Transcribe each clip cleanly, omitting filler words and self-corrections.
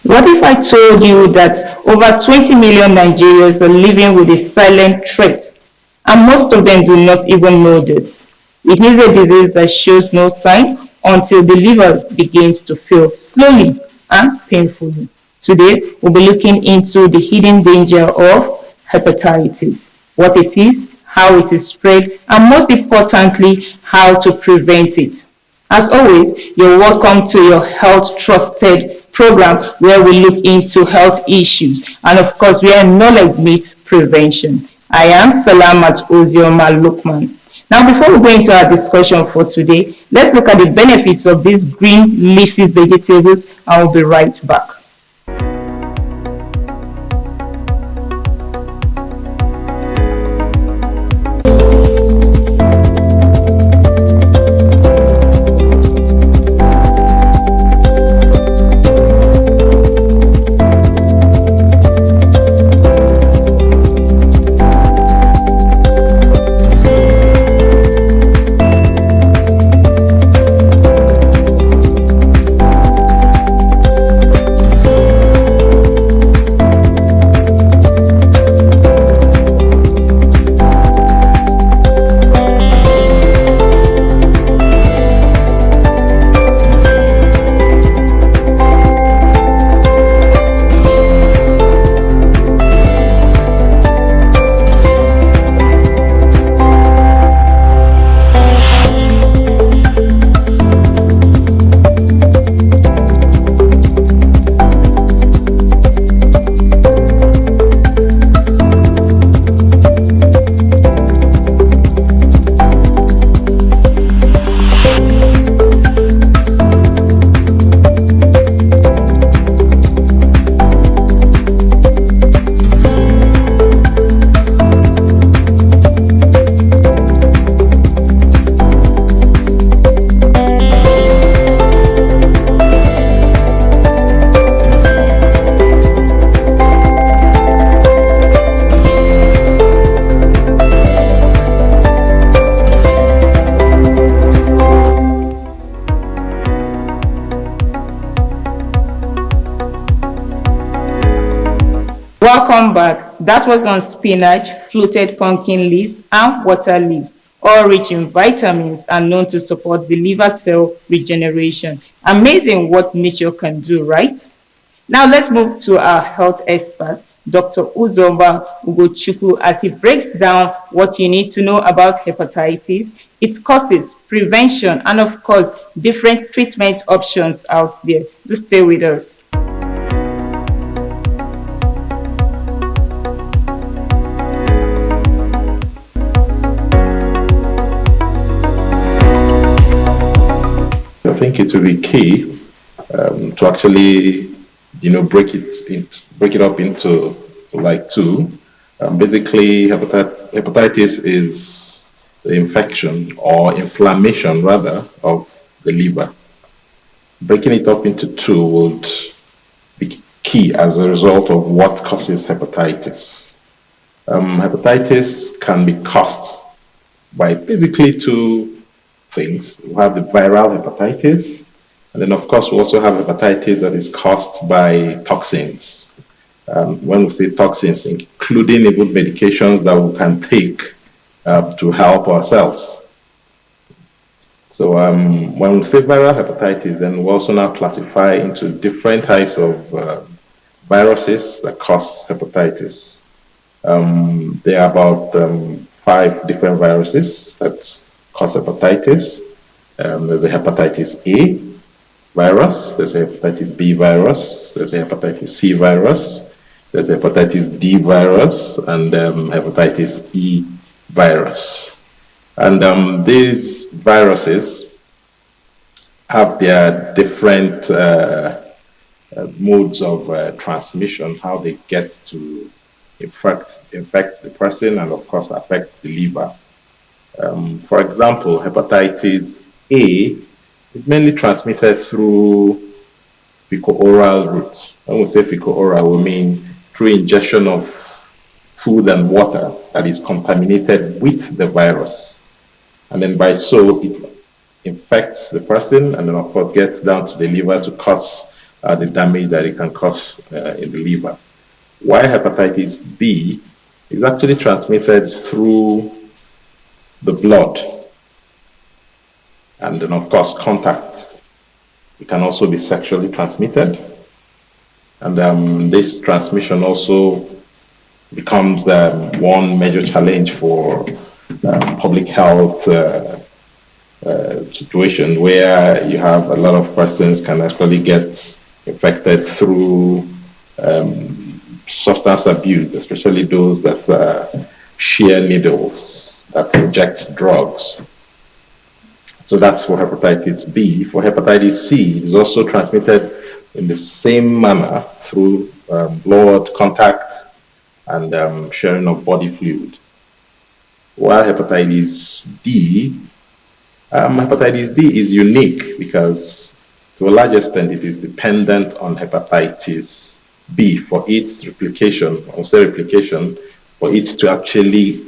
What if I told you that over 20 million Nigerians are living with a silent threat, and most of them do not even know this? It is a disease that shows no sign until the liver begins to fail slowly and painfully. Today, we'll be looking into the hidden danger of hepatitis, what it is, how it is spread, and most importantly, how to prevent it. As always, you're welcome to your Health Trusted program where we look into health issues and, of course, where knowledge meets prevention. I am Salamat Ozioma Lukman. Now, before we go into our discussion for today, let's look at the benefits of these green leafy vegetables, and we'll be right back. Welcome back. That was on spinach, fluted pumpkin leaves, and water leaves, all rich in vitamins and known to support the liver cell regeneration. Amazing what nature can do, right? Now let's move to our health expert, Dr. Uzomba Ugochukwu, as he breaks down what you need to know about hepatitis, its causes, prevention, and of course, different treatment options out there. Do stay with us. I think it will be key to actually, break it up into like two. Basically, hepatitis is the infection or inflammation rather of the liver. Breaking it up into two would be key as a result of what causes hepatitis. Hepatitis can be caused by basically two things. We have the viral hepatitis, and then of course we also have hepatitis that is caused by toxins. When we say toxins, including even medications that we can take to help ourselves. So when we say viral hepatitis, then we also now classify into different types of viruses that cause hepatitis. There are about 5 different viruses that cause hepatitis. There's a hepatitis A virus, there's a hepatitis B virus, there's a hepatitis C virus, there's a hepatitis D virus, and hepatitis E virus. And these viruses have their different modes of transmission, how they get to infect the person and of course affect the liver. For example, hepatitis A is mainly transmitted through fecal-oral route. When we say fecal-oral, we mean through ingestion of food and water that is contaminated with the virus. And then it infects the person and then of course gets down to the liver to cause the damage that it can cause in the liver. While hepatitis B is actually transmitted through the blood and then, of course, contact. It can also be sexually transmitted. And this transmission also becomes one major challenge for public health situation where you have a lot of persons can actually get infected through substance abuse, especially those that share needles, that inject drugs. So that's for hepatitis B. For hepatitis C, it is also transmitted in the same manner through blood contact and sharing of body fluid. While hepatitis D is unique because to a large extent it is dependent on hepatitis B for its replication, or cell replication, for it to actually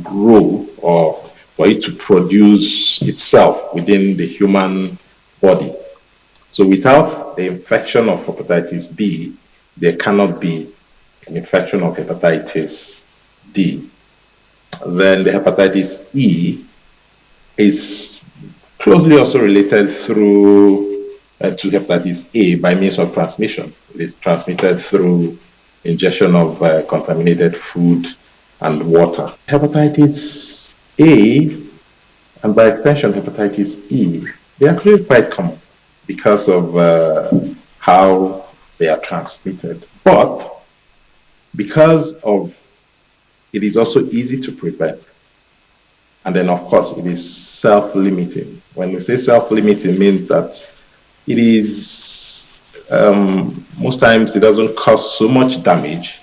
grow or for it to produce itself within the human body. So without the infection of hepatitis B, there cannot be an infection of hepatitis D. Then the hepatitis E is closely also related through to hepatitis A by means of transmission. It is transmitted through ingestion of contaminated food and water. Hepatitis A, and by extension hepatitis E, they are actually quite common because of how they are transmitted. But because of it is also easy to prevent, and then of course it is self-limiting. When we say self-limiting, means that it is most times it doesn't cause so much damage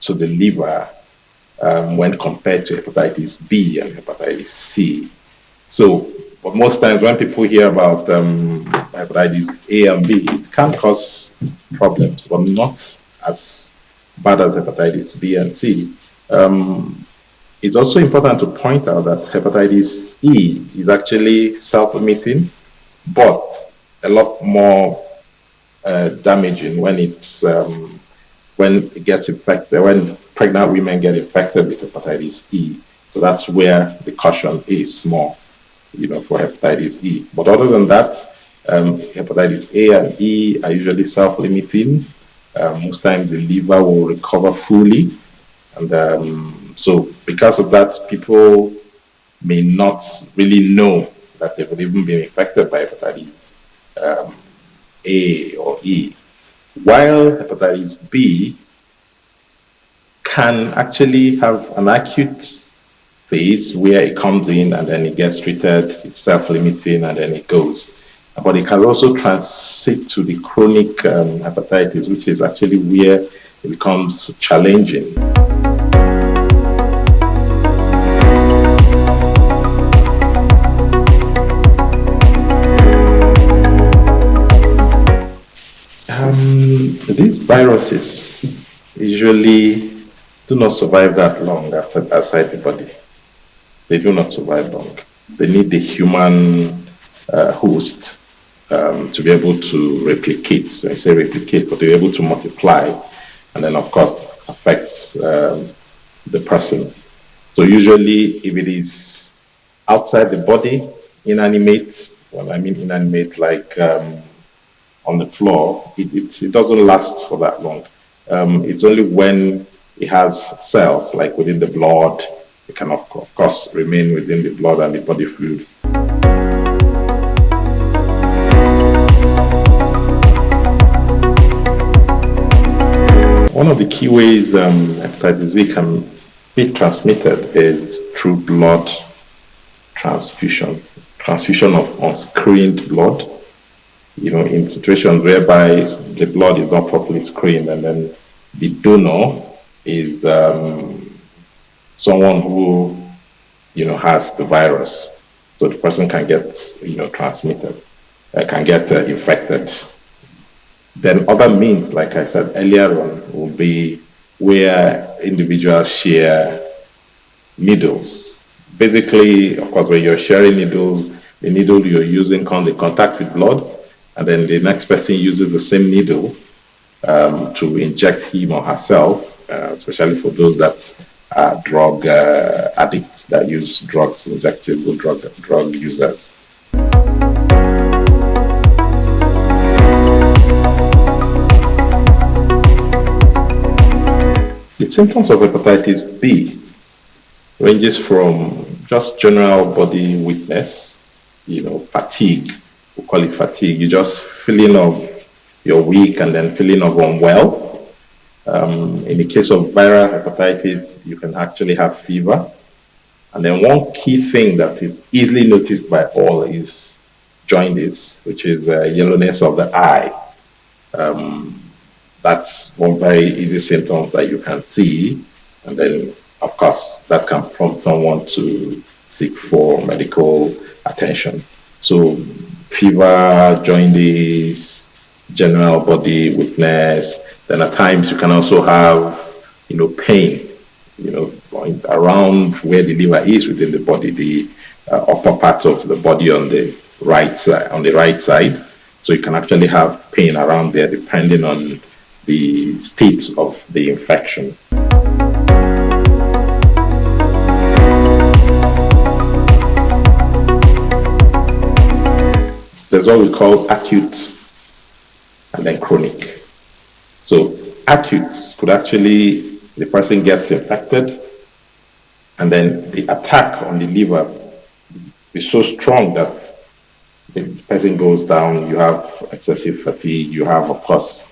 to the liver when compared to hepatitis B and hepatitis C. So, but most times when people hear about hepatitis A and B, it can cause problems, but not as bad as hepatitis B and C. It's also important to point out that hepatitis E is actually self-limiting, but a lot more damaging when it gets infected, when pregnant women get infected with hepatitis E. So that's where the caution is more, for hepatitis E. But other than that, hepatitis A and E are usually self-limiting. Most times the liver will recover fully, and so because of that, people may not really know that they've even been infected by hepatitis A or E. While hepatitis B can actually have an acute phase where it comes in and then it gets treated, it's self-limiting, and then it goes. But it can also transit to the chronic hepatitis, which is actually where it becomes challenging. These viruses usually do not survive that long outside the body. They do not survive long. They need the human host to be able to replicate. So I say replicate, but to be able to multiply, and then of course affects the person. So usually, if it is outside the body, inanimate. Well, I mean inanimate, like on the floor, it doesn't last for that long. It's only when it has cells, like within the blood, it can of course remain within the blood and the body fluid. One of the key ways hepatitis B can be transmitted is through blood transfusion of unscreened blood. In situations whereby the blood is not properly screened, and then the donor is someone who has the virus, so the person can get transmitted, can get infected. Then other means, like I said earlier on, will be where individuals share needles. Basically, of course, when you're sharing needles, the needle you're using comes in contact with blood, and then the next person uses the same needle to inject him or herself, especially for those that are drug addicts that use drugs, injectable drug users. The symptoms of hepatitis B ranges from just general body weakness, fatigue. We call it fatigue. You just feeling of you're weak and then feeling of unwell. In the case of viral hepatitis, you can actually have fever. And then one key thing that is easily noticed by all is jaundice, which is yellowness of the eye. That's one very easy symptoms that you can see. And then, of course, that can prompt someone to seek for medical attention. So fever, jaundice, general body weakness. Then at times you can also have, pain, around where the liver is within the body, the upper part of the body on the right side. So you can actually have pain around there depending on the state of the infection. There's what we call acute and then chronic. So acute could actually, the person gets infected and then the attack on the liver is so strong that the person goes down, you have excessive fatigue, you have, of course,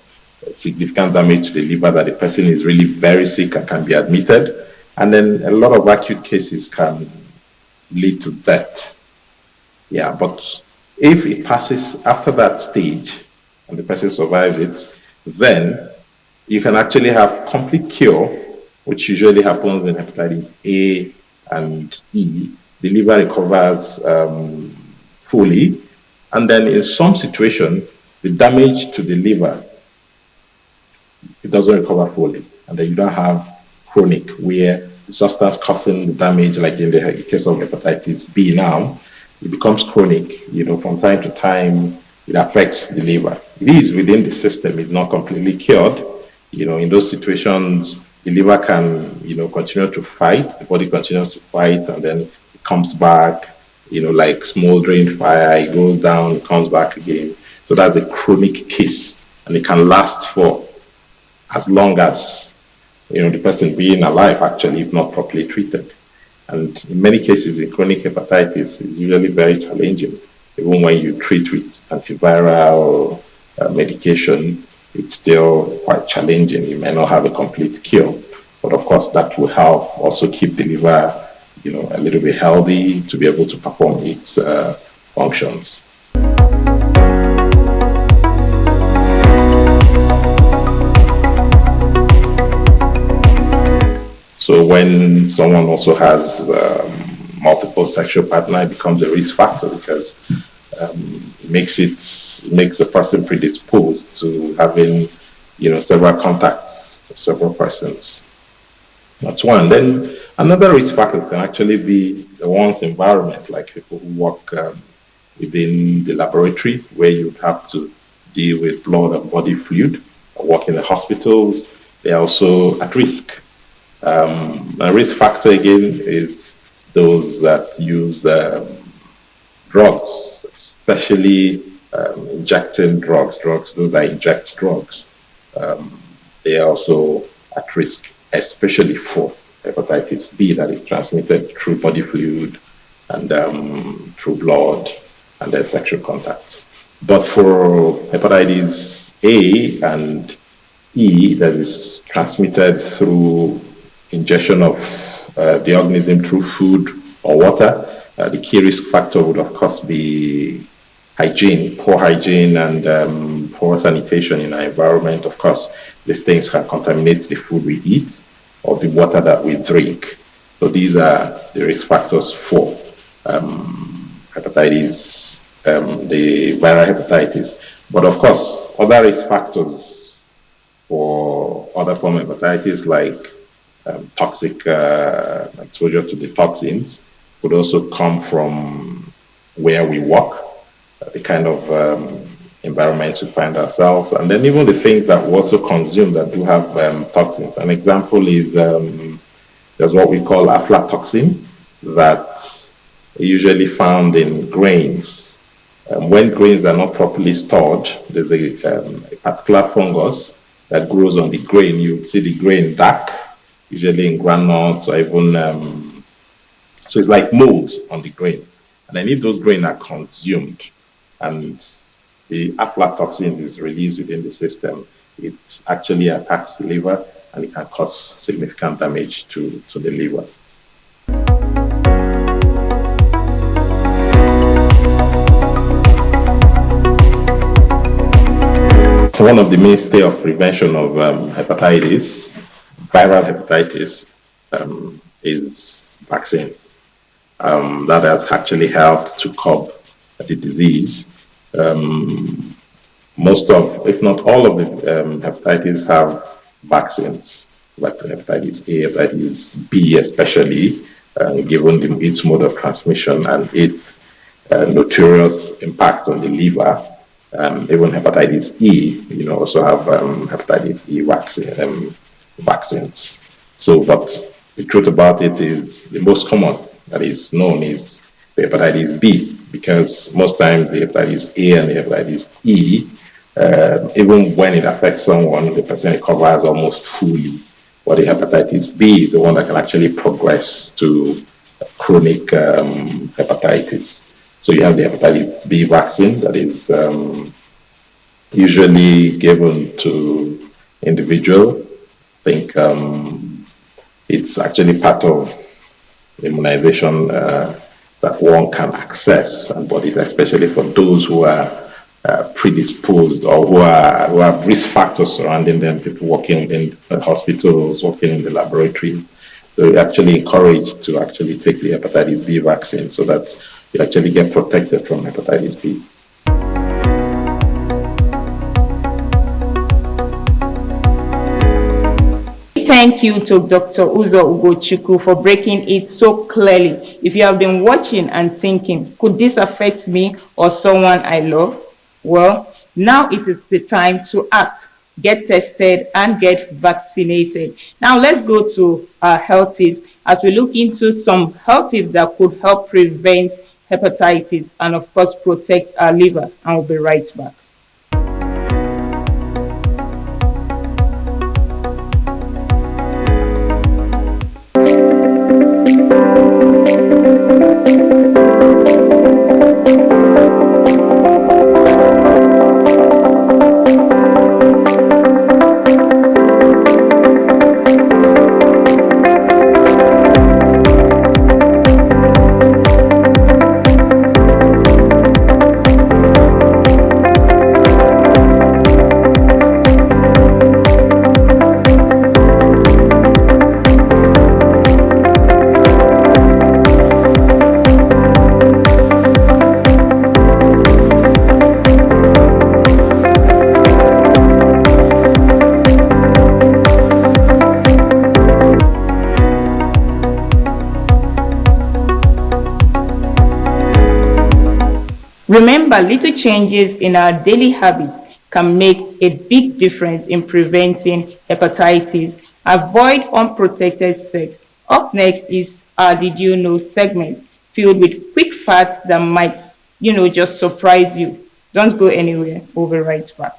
significant damage to the liver that the person is really very sick and can be admitted. And then a lot of acute cases can lead to death. Yeah, but if it passes after that stage and the person survives it, then you can actually have complete cure, which usually happens in hepatitis A and E. The liver recovers fully, and then in some situation, the damage to the liver, it doesn't recover fully, and then you don't have chronic, where the substance causing the damage, like in the case of hepatitis B now, it becomes chronic. From time to time, it affects the liver. It is within the system, it's not completely cured. In those situations, the liver can, continue to fight, the body continues to fight, and then it comes back, like smoldering fire, it goes down, it comes back again. So that's a chronic case, and it can last for as long as, the person being alive, actually, if not properly treated. And in many cases, in chronic hepatitis, is usually very challenging. Even when you treat with antiviral medication, it's still quite challenging. You may not have a complete cure, but of course, that will help also keep the liver, a little bit healthy to be able to perform its functions. So when someone also has multiple sexual partner, it becomes a risk factor because it makes the person predisposed to having, several contacts with several persons. That's one. Then another risk factor can actually be the one's environment, like people who work within the laboratory, where you have to deal with blood and body fluid, or work in the hospitals. They're also at risk. A risk factor again is those that use drugs, especially injecting drugs, those that inject drugs. They are also at risk, especially for hepatitis B that is transmitted through body fluid and through blood and then sexual contacts. But for hepatitis A and E that is transmitted through ingestion of the organism through food or water, the key risk factor would of course be hygiene, poor hygiene and poor sanitation in our environment. Of course, these things can contaminate the food we eat or the water that we drink. So these are the risk factors for hepatitis, the viral hepatitis. But of course, other risk factors for other form of hepatitis like toxic exposure to the toxins would also come from where we work, the kind of environments we find ourselves, and then even the things that we also consume that do have toxins. An example is there's what we call aflatoxin that are usually found in grains. When grains are not properly stored, there's a particular fungus that grows on the grain. You see the grain dark, usually in granules or even, so it's like mold on the grain. And then if those grains are consumed and the aflatoxin is released within the system, it actually attacks the liver and it can cause significant damage to the liver. One of the mainstay of prevention of hepatitis, viral hepatitis, is vaccines. That has actually helped to curb the disease. Most of, if not all of the hepatitis have vaccines, like hepatitis A, hepatitis B especially, given its mode of transmission and its notorious impact on the liver. Even hepatitis E, also have hepatitis E vaccines. So, but the truth about it is the most common that is known is the hepatitis B, because most times the hepatitis A and the hepatitis E, even when it affects someone, the person recovers almost fully. But the hepatitis B is the one that can actually progress to chronic hepatitis. So you have the hepatitis B vaccine that is usually given to individual. I think it's actually part of immunization that one can access, but it's especially for those who are predisposed or who have risk factors surrounding them, people working in hospitals, working in the laboratories. So we actually encourage to actually take the hepatitis B vaccine so that you actually get protected from hepatitis B. Thank you to Dr. Uzo Ugochukwu for breaking it so clearly. If you have been watching and thinking, could this affect me or someone I love? Well, now it is the time to act. Get tested and get vaccinated. Now let's go to our health tips as we look into some health tips that could help prevent hepatitis and of course protect our liver, and we'll be right back. Remember, little changes in our daily habits can make a big difference in preventing hepatitis. Avoid unprotected sex. Up next is our Did You Know segment, filled with quick facts that might, just surprise you. Don't go anywhere. We'll be right back.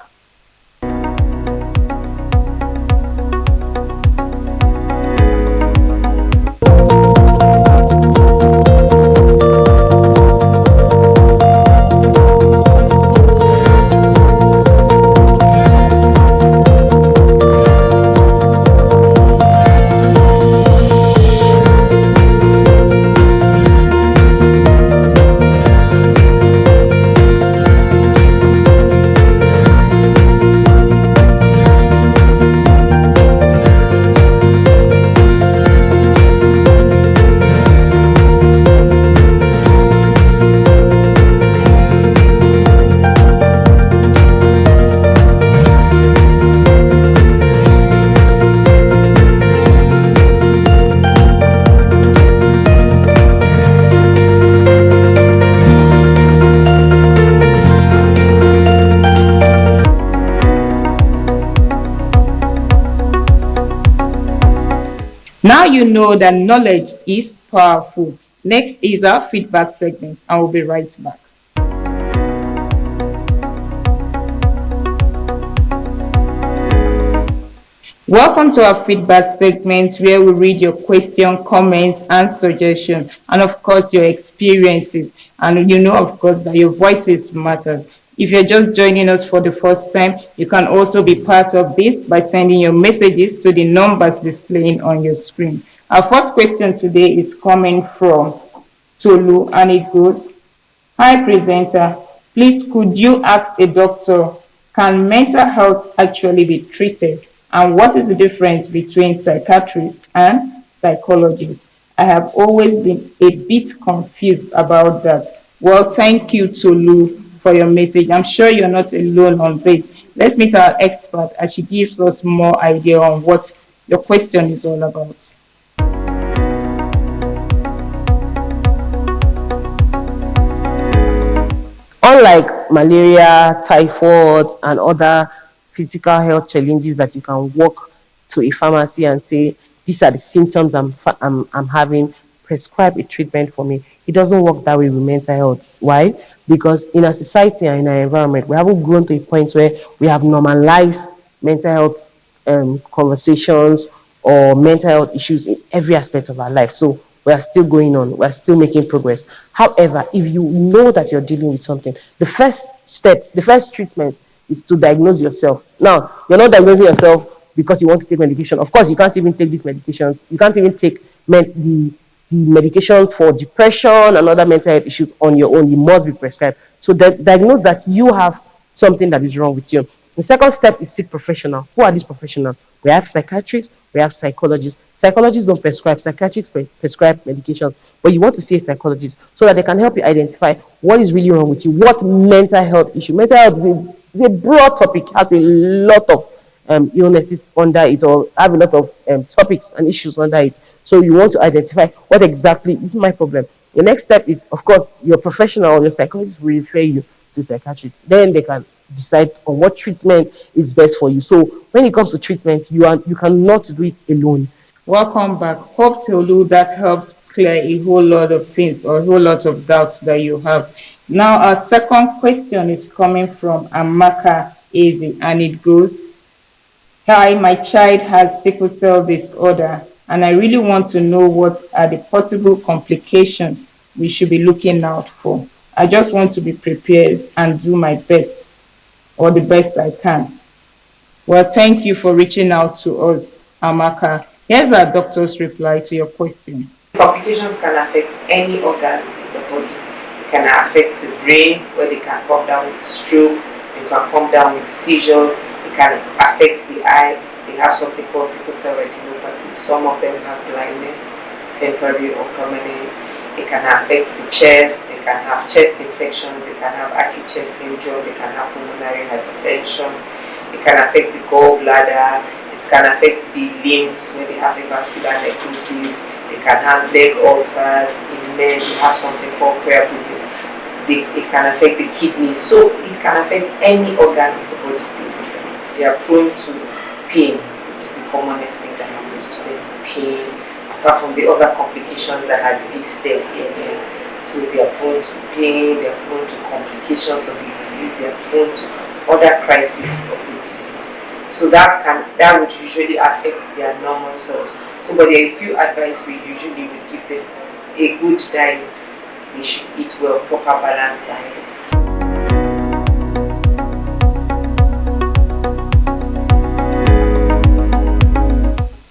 Now you know that knowledge is powerful. Next is our feedback segment, and we'll be right back. Welcome to our feedback segment where we read your question, comments, and suggestions, and of course, your experiences. And you know, of course, that your voices matters. If you're just joining us for the first time, you can also be part of this by sending your messages to the numbers displaying on your screen. Our first question today is coming from Tolu, and it goes, Hi, presenter. Please, could you ask a doctor, can mental health actually be treated? And what is the difference between psychiatrists and psychologists? I have always been a bit confused about that. Well, thank you, Tolu, for your message. I'm sure you're not alone on this. Let's meet our expert as she gives us more idea on what your question is all about. Unlike malaria, typhoid, and other physical health challenges that you can walk to a pharmacy and say, these are the symptoms I'm having, prescribe a treatment for me. It doesn't work that way with mental health. Why? Because in our society and in our environment, we haven't grown to a point where we have normalized mental health conversations or mental health issues in every aspect of our life. So we are still going on, we are still making progress. However, if you know that you're dealing with something, the first step, the first treatment is to diagnose yourself. Now, you're not diagnosing yourself because you want to take medication. Of course, you can't even take these medications. You can't even take the medications for depression and other mental health issues on your own. You must be prescribed. So diagnose that you have something that is wrong with you. The second step is seek professional. Who are these professionals? We have psychiatrists, we have psychologists. Psychologists don't prescribe, psychiatrists prescribe medications. But you want to see a psychologist so that they can help you identify what is really wrong with you, what mental health issue. Mental health is a broad topic, has a lot of illnesses under it, or have a lot of topics and issues under it. So you want to identify what exactly is my problem. The next step is, of course, your professional or your psychologist will refer you to psychiatrist. Then they can decide on what treatment is best for you. So when it comes to treatment, you cannot do it alone. Welcome back. Hope Tolu that helps clear a whole lot of things or a whole lot of doubts that you have. Now, our second question is coming from Amaka Eze, and it goes, Hi, my child has sickle cell disorder, and I really want to know what are the possible complications we should be looking out for. I just want to be prepared and do my best, or the best I can. Well, thank you for reaching out to us, Amaka. Here's our doctor's reply to your question. Complications can affect any organs in the body. It can affect the brain, where they can come down with stroke, they can come down with seizures, it can affect the eye. They have something called sickle cell retinopathy. Some of them have blindness, temporary or permanent. It can affect the chest, they can have chest infections, they can have acute chest syndrome, they can have pulmonary hypertension, it can affect the gallbladder, it can affect the limbs where they have vascular necrosis, they can have leg ulcers. In men, they have something called priapism. It can affect the kidneys, so it can affect any organ of the body basically. They are prone to pain, which is the commonest thing that happens to them, pain, apart from the other complications that had listed here. So they are prone to pain, they are prone to complications of the disease, they are prone to other crises of the disease. So that would usually affect their normal cells. So but there are a few advice we usually would give them: a good diet, they should eat well, proper balanced diet.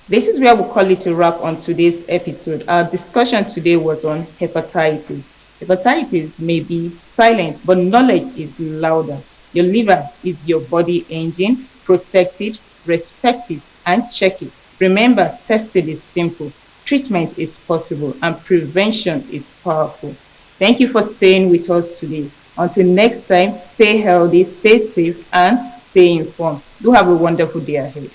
This is where we call it a wrap on today's episode. Our discussion today was on hepatitis. Hepatitis may be silent, but knowledge is louder. Your liver is your body engine. Protect it, respect it, and check it. Remember, testing is simple, treatment is possible, and prevention is powerful. Thank you for staying with us today. Until next time, stay healthy, stay safe, and stay informed. Do have a wonderful day ahead.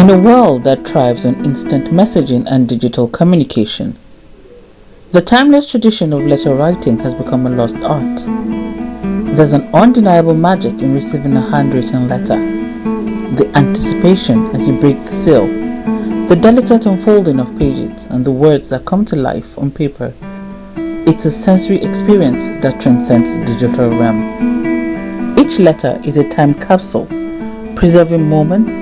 In a world that thrives on instant messaging and digital communication, the timeless tradition of letter writing has become a lost art. There's an undeniable magic in receiving a handwritten letter. The anticipation as you break the seal, the delicate unfolding of pages, and the words that come to life on paper. It's a sensory experience that transcends the digital realm. Each letter is a time capsule, preserving moments,